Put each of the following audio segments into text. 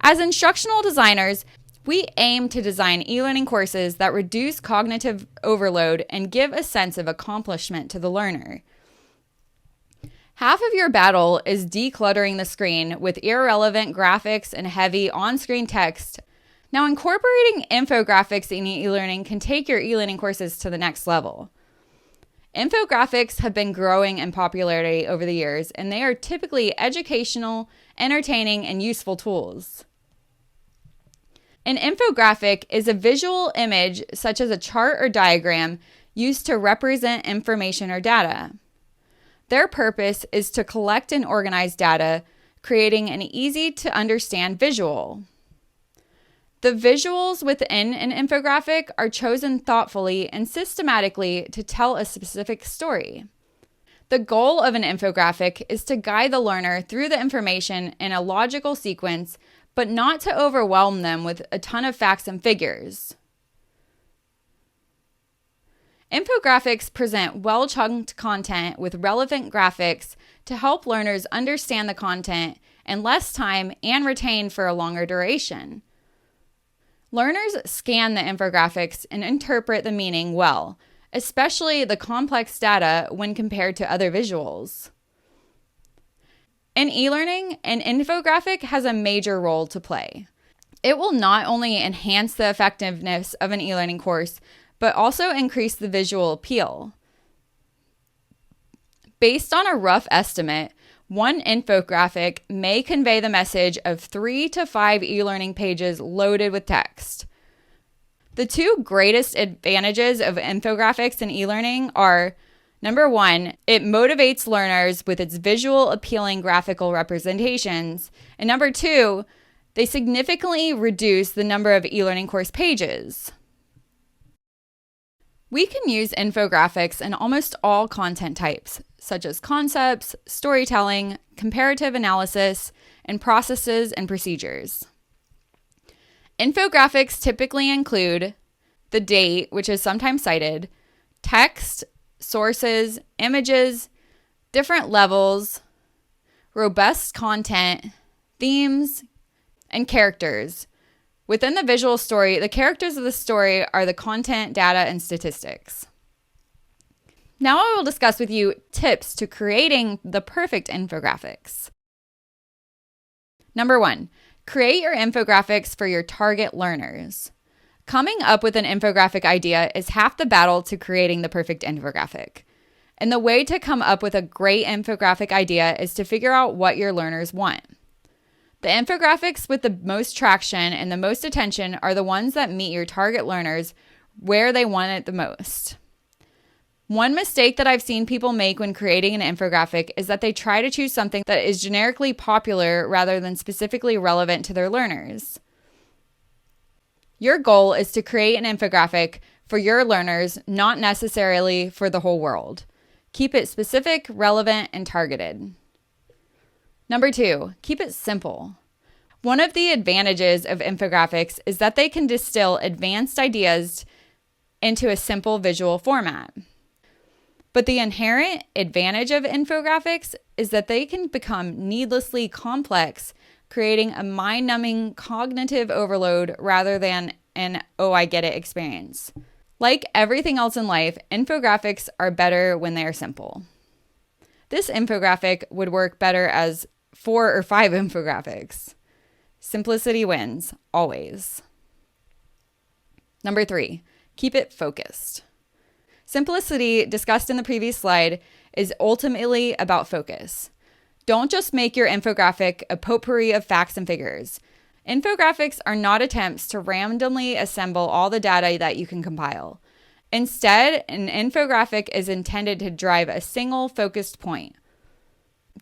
As instructional designers, we aim to design e-learning courses that reduce cognitive overload and give a sense of accomplishment to the learner. Half of your battle is decluttering the screen with irrelevant graphics and heavy on-screen text. Now, incorporating infographics in e-learning can take your e-learning courses to the next level. Infographics have been growing in popularity over the years, and they are typically educational, entertaining, and useful tools. An infographic is a visual image, such as a chart or diagram, used to represent information or data. Their purpose is to collect and organize data, creating an easy-to-understand visual. The visuals within an infographic are chosen thoughtfully and systematically to tell a specific story. The goal of an infographic is to guide the learner through the information in a logical sequence, but not to overwhelm them with a ton of facts and figures. Infographics present well-chunked content with relevant graphics to help learners understand the content in less time and retain for a longer duration. Learners scan the infographics and interpret the meaning well, especially the complex data when compared to other visuals. In e-learning, an infographic has a major role to play. It will not only enhance the effectiveness of an e-learning course, but also increase the visual appeal. Based on a rough estimate, one infographic may convey the message of 3 to 5 e-learning pages loaded with text. The two greatest advantages of infographics in e-learning are: number one, it motivates learners with its visual appealing graphical representations, and number two, they significantly reduce the number of e-learning course pages. We can use infographics in almost all content types, such as concepts, storytelling, comparative analysis, and processes and procedures. Infographics typically include the date, which is sometimes cited, text, sources, images, different levels, robust content, themes, and characters. Within the visual story, the characters of the story are the content, data, and statistics. Now I will discuss with you tips to creating the perfect infographics. Number one, create your infographics for your target learners. Coming up with an infographic idea is half the battle to creating the perfect infographic. And the way to come up with a great infographic idea is to figure out what your learners want. The infographics with the most traction and the most attention are the ones that meet your target learners where they want it the most. One mistake that I've seen people make when creating an infographic is that they try to choose something that is generically popular rather than specifically relevant to their learners. Your goal is to create an infographic for your learners, not necessarily for the whole world. Keep it specific, relevant, and targeted. Number two, keep it simple. One of the advantages of infographics is that they can distill advanced ideas into a simple visual format. But the inherent advantage of infographics is that they can become needlessly complex, creating a mind-numbing cognitive overload rather than an "oh, I get it" experience. Like everything else in life, infographics are better when they are simple. This infographic would work better as 4 or 5 infographics. Simplicity wins, always. Number 3, keep it focused. Simplicity, discussed in the previous slide, is ultimately about focus. Don't just make your infographic a potpourri of facts and figures. Infographics are not attempts to randomly assemble all the data that you can compile. Instead, an infographic is intended to drive a single focused point.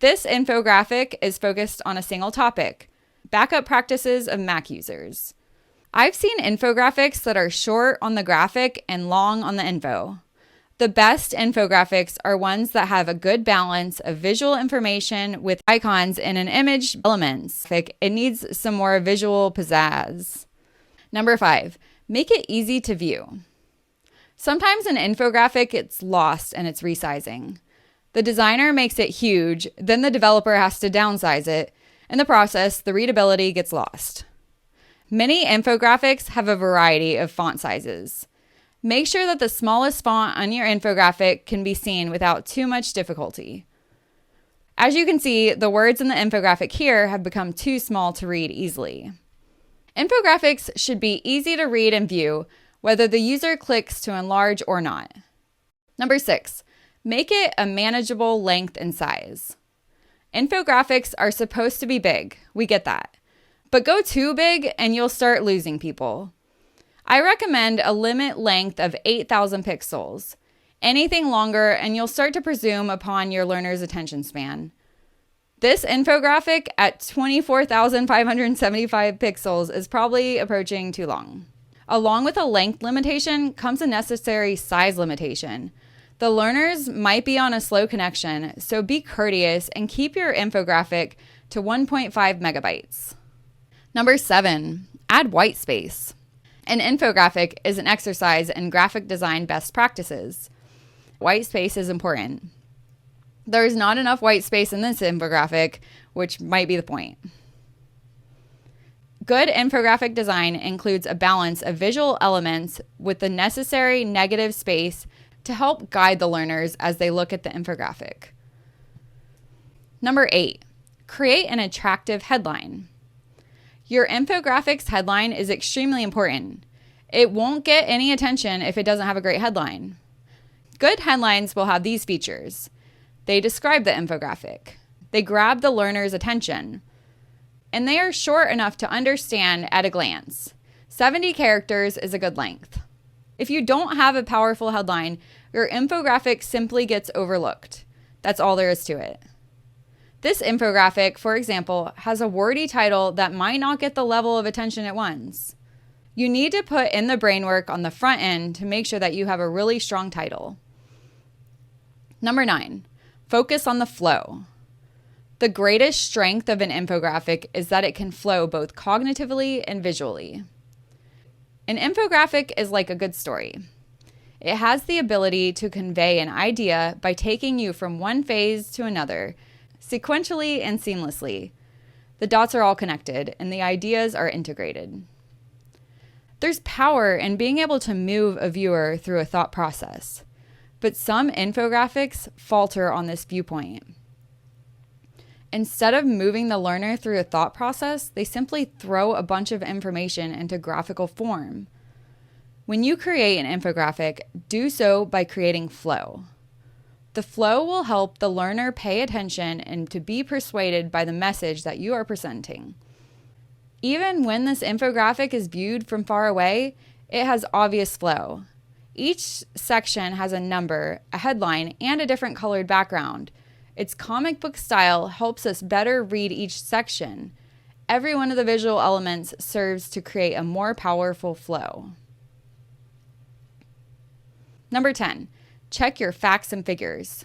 This infographic is focused on a single topic: backup practices of Mac users. I've seen infographics that are short on the graphic and long on the info. The best infographics are ones that have a good balance of visual information with icons and an image elements. It needs some more visual pizzazz. Number 5, make it easy to view. Sometimes an infographic gets lost in its resizing. The designer makes it huge, then the developer has to downsize it. In the process, the readability gets lost. Many infographics have a variety of font sizes. Make sure that the smallest font on your infographic can be seen without too much difficulty. As you can see, the words in the infographic here have become too small to read easily. Infographics should be easy to read and view, whether the user clicks to enlarge or not. Number 6, make it a manageable length and size. Infographics are supposed to be big, we get that. But go too big and you'll start losing people. I recommend a limit length of 8,000 pixels. Anything longer and you'll start to presume upon your learner's attention span. This infographic at 24,575 pixels is probably approaching too long. Along with a length limitation comes a necessary size limitation. The learners might be on a slow connection, so be courteous and keep your infographic to 1.5 megabytes. Number 7, add white space. An infographic is an exercise in graphic design best practices. White space is important. There's not enough white space in this infographic, which might be the point. Good infographic design includes a balance of visual elements with the necessary negative space to help guide the learners as they look at the infographic. Number 8, create an attractive headline. Your infographics headline is extremely important. It won't get any attention if it doesn't have a great headline. Good headlines will have these features. They describe the infographic. They grab the learner's attention. And they are short enough to understand at a glance. 70 characters is a good length. If you don't have a powerful headline, your infographic simply gets overlooked. That's all there is to it. This infographic, for example, has a wordy title that might not get the level of attention it wants. You need to put in the brainwork on the front end to make sure that you have a really strong title. Number 9, focus on the flow. The greatest strength of an infographic is that it can flow both cognitively and visually. An infographic is like a good story. It has the ability to convey an idea by taking you from one phase to another, sequentially and seamlessly. The dots are all connected and the ideas are integrated. There's power in being able to move a viewer through a thought process, but some infographics falter on this viewpoint. Instead of moving the learner through a thought process, they simply throw a bunch of information into graphical form. When you create an infographic, do so by creating flow. The flow will help the learner pay attention and to be persuaded by the message that you are presenting. Even when this infographic is viewed from far away, it has obvious flow. Each section has a number, a headline, and a different colored background. Its comic book style helps us better read each section. Every one of the visual elements serves to create a more powerful flow. Number 10, check your facts and figures.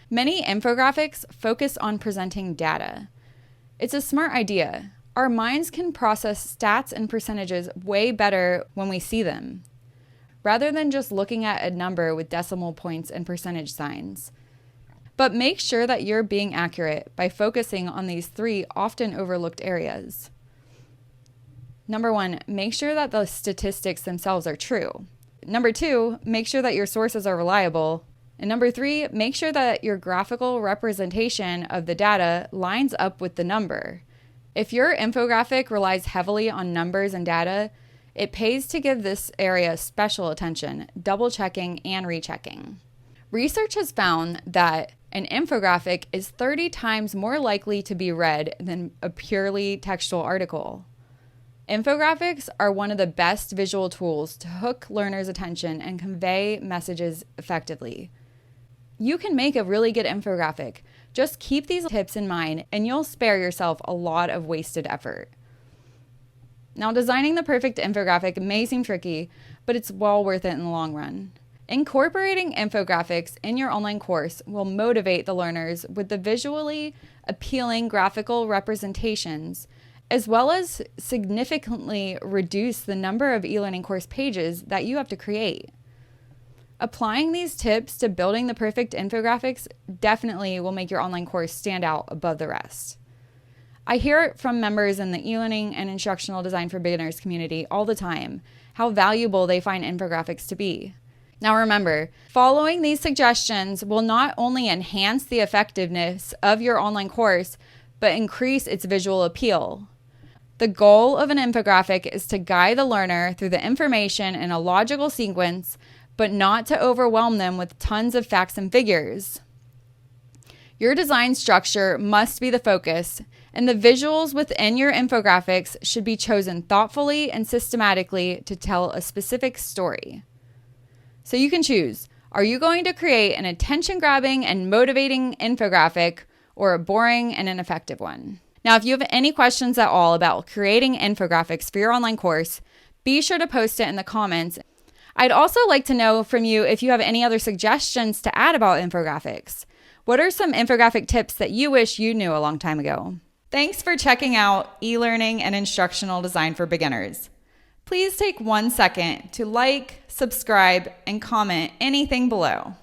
Many infographics focus on presenting data. It's a smart idea. Our minds can process stats and percentages way better when we see them, rather than just looking at a number with decimal points and percentage signs. But make sure that you're being accurate by focusing on these 3 often overlooked areas. Number 1, make sure that the statistics themselves are true. Number 2, make sure that your sources are reliable. And number 3, make sure that your graphical representation of the data lines up with the number. If your infographic relies heavily on numbers and data, it pays to give this area special attention, double checking and rechecking. Research has found that an infographic is 30 times more likely to be read than a purely textual article. Infographics are one of the best visual tools to hook learners' attention and convey messages effectively. You can make a really good infographic. Just keep these tips in mind and you'll spare yourself a lot of wasted effort. Now, designing the perfect infographic may seem tricky, but it's well worth it in the long run. Incorporating infographics in your online course will motivate the learners with the visually appealing graphical representations, as well as significantly reduce the number of eLearning course pages that you have to create. Applying these tips to building the perfect infographics definitely will make your online course stand out above the rest. I hear it from members in the eLearning and Instructional Design for Beginners community all the time, how valuable they find infographics to be. Now remember, following these suggestions will not only enhance the effectiveness of your online course, but increase its visual appeal. The goal of an infographic is to guide the learner through the information in a logical sequence, but not to overwhelm them with tons of facts and figures. Your design structure must be the focus, and the visuals within your infographics should be chosen thoughtfully and systematically to tell a specific story. So you can choose, are you going to create an attention-grabbing and motivating infographic or a boring and ineffective one? Now, if you have any questions at all about creating infographics for your online course, be sure to post it in the comments. I'd also like to know from you if you have any other suggestions to add about infographics. What are some infographic tips that you wish you knew a long time ago? Thanks for checking out eLearning and Instructional Design for Beginners. Please take 1 second to like, subscribe, and comment anything below.